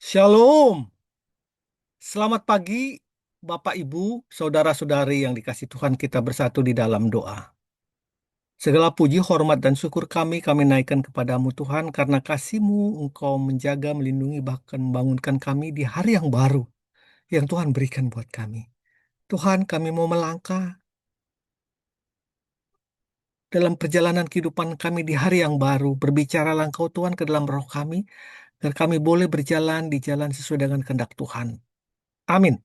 Shalom, selamat pagi Bapak Ibu, saudara-saudari yang dikasih Tuhan, kita bersatu di dalam doa. Segala puji, hormat, dan syukur kami naikkan kepadamu Tuhan, karena kasih-Mu Engkau menjaga, melindungi, bahkan membangunkan kami di hari yang baru yang Tuhan berikan buat kami. Tuhan, kami mau melangkah dalam perjalanan kehidupan kami di hari yang baru. Berbicaralah Engkau Tuhan ke dalam roh kami, agar kami boleh berjalan di jalan sesuai dengan kehendak Tuhan. Amin.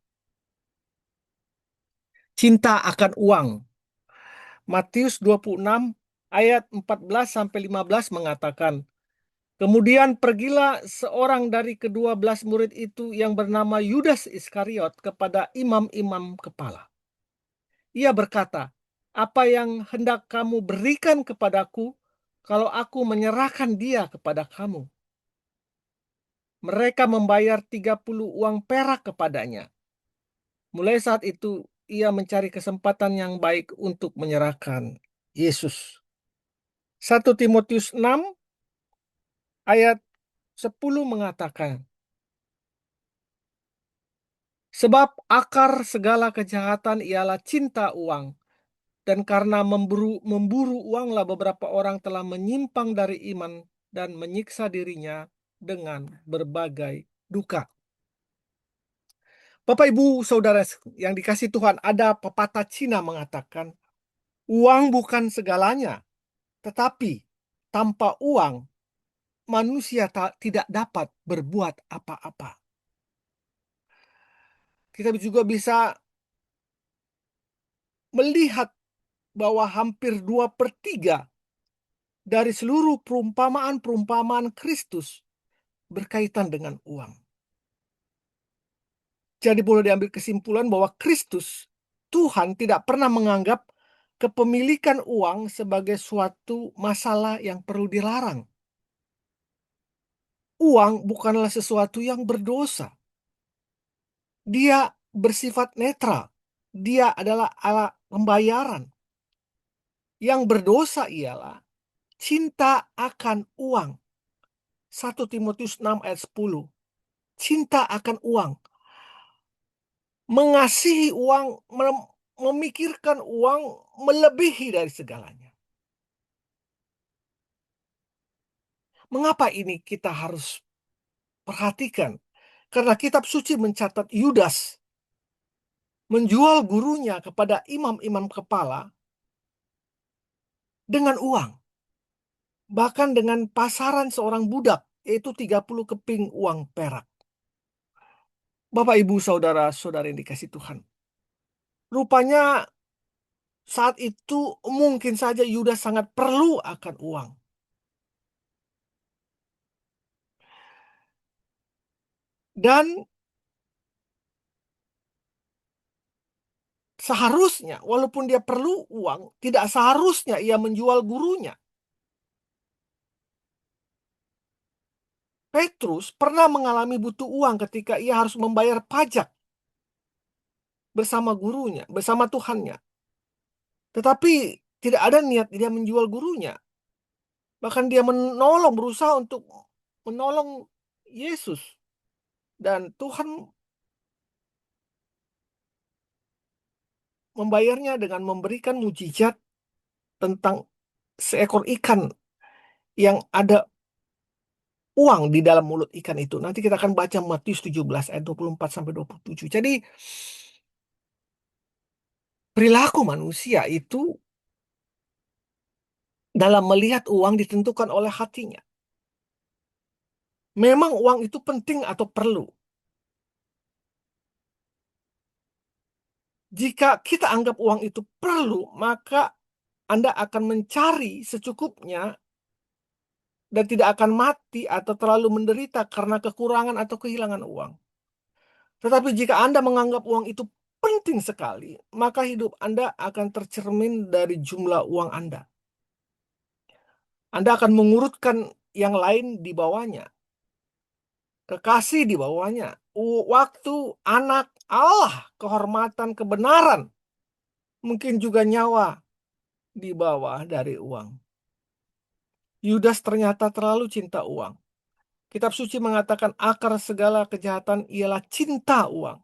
Cinta akan uang. Matius 26 ayat 14 sampai 15 mengatakan, "Kemudian pergilah seorang dari ke-12 murid itu yang bernama Yudas Iskariot kepada imam-imam kepala. Ia berkata, 'Apa yang hendak kamu berikan kepadaku kalau aku menyerahkan dia kepada kamu?' Mereka membayar 30 uang perak kepadanya. Mulai saat itu ia mencari kesempatan yang baik untuk menyerahkan Yesus." 1 Timotius 6 ayat 10 mengatakan, "Sebab akar segala kejahatan ialah cinta uang, dan karena memburu uanglah beberapa orang telah menyimpang dari iman dan menyiksa dirinya dengan berbagai duka." Bapak Ibu Saudara yang dikasih Tuhan, ada pepatah Cina mengatakan, uang bukan segalanya, tetapi tanpa uang manusia tidak dapat berbuat apa-apa. Kita juga bisa melihat bahwa hampir 2/3 dari seluruh perumpamaan-perumpamaan Kristus berkaitan dengan uang. Jadi boleh diambil kesimpulan bahwa Kristus, Tuhan, tidak pernah menganggap kepemilikan uang sebagai suatu masalah yang perlu dilarang. Uang bukanlah sesuatu yang berdosa. Dia bersifat netral. Dia adalah alat pembayaran. Yang berdosa ialah cinta akan uang. 1 Timotius 6 ayat 10. Cinta akan uang. Mengasihi uang, memikirkan uang melebihi dari segalanya. Mengapa ini kita harus perhatikan? Karena kitab suci mencatat Yudas menjual gurunya kepada imam-imam kepala dengan uang. Bahkan dengan pasaran seorang budak, yaitu 30 keping uang perak. Bapak, Ibu, Saudara-saudara yang dikasih Tuhan. Rupanya saat itu mungkin saja Yudas sangat perlu akan uang. Dan seharusnya, walaupun dia perlu uang, tidak seharusnya ia menjual gurunya. Petrus pernah mengalami butuh uang ketika ia harus membayar pajak bersama gurunya, bersama Tuhannya. Tetapi tidak ada niat dia menjual gurunya. Bahkan dia berusaha untuk menolong Yesus. Dan Tuhan membayarnya dengan memberikan mujizat tentang seekor ikan yang ada uang di dalam mulut ikan itu. Nanti kita akan baca Matius 17 ayat 24 sampai 27. Jadi perilaku manusia itu dalam melihat uang ditentukan oleh hatinya. Memang uang itu penting atau perlu. Jika kita anggap uang itu perlu, maka Anda akan mencari secukupnya dan tidak akan mati atau terlalu menderita karena kekurangan atau kehilangan uang. Tetapi jika Anda menganggap uang itu penting sekali, maka hidup Anda akan tercermin dari jumlah uang Anda. Anda akan mengurutkan yang lain di bawahnya. Kekasih di bawahnya. Waktu, anak, Allah, kehormatan, kebenaran. Mungkin juga nyawa di bawah dari uang. Yudas ternyata terlalu cinta uang. Kitab suci mengatakan akar segala kejahatan ialah cinta uang.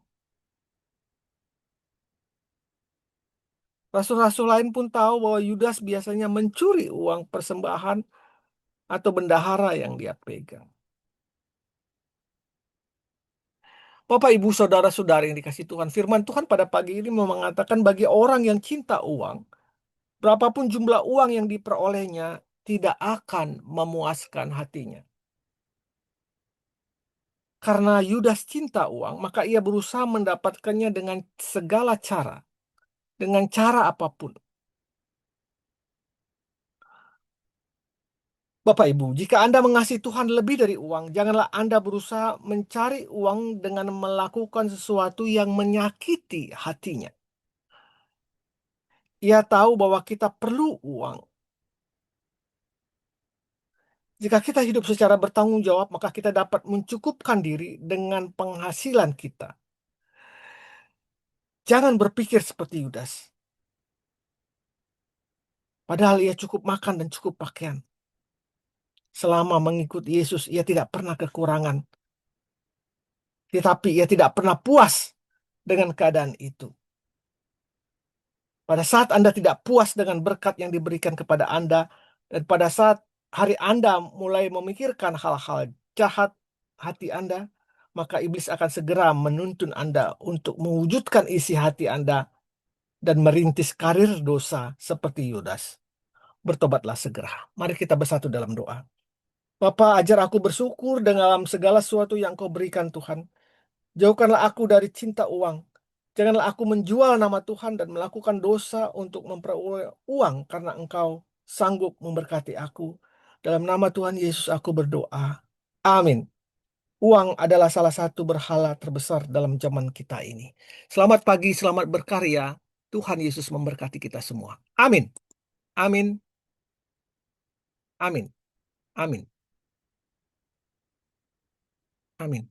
Rasul-rasul lain pun tahu bahwa Yudas biasanya mencuri uang persembahan atau bendahara yang dia pegang. Bapak, Ibu, Saudara-saudara yang dikasih Tuhan, firman Tuhan pada pagi ini mau mengatakan bagi orang yang cinta uang, berapapun jumlah uang yang diperolehnya tidak akan memuaskan hatinya. Karena Yudas cinta uang, maka ia berusaha mendapatkannya dengan segala cara, dengan cara apapun. Bapak Ibu, jika Anda mengasihi Tuhan lebih dari uang, janganlah Anda berusaha mencari uang dengan melakukan sesuatu yang menyakiti hatinya. Ia tahu bahwa kita perlu uang. Jika kita hidup secara bertanggung jawab, maka kita dapat mencukupkan diri dengan penghasilan kita. Jangan berpikir seperti Yudas. Padahal ia cukup makan dan cukup pakaian. Selama mengikuti Yesus, ia tidak pernah kekurangan. Tetapi ia tidak pernah puas dengan keadaan itu. Pada saat Anda tidak puas dengan berkat yang diberikan kepada Anda, dan pada saat hari Anda mulai memikirkan hal-hal jahat hati Anda, maka iblis akan segera menuntun Anda untuk mewujudkan isi hati Anda dan merintis karir dosa seperti Yudas. Bertobatlah segera. Mari kita bersatu dalam doa. Bapa, ajar aku bersyukur dalam segala sesuatu yang Kau berikan Tuhan. Jauhkanlah aku dari cinta uang. Janganlah aku menjual nama Tuhan dan melakukan dosa untuk memperoleh uang karena Engkau sanggup memberkati aku. Dalam nama Tuhan Yesus aku berdoa. Amin. Uang adalah salah satu berhala terbesar dalam zaman kita ini. Selamat pagi, selamat berkarya. Tuhan Yesus memberkati kita semua. Amin. Amin. Amin. Amin. Amin.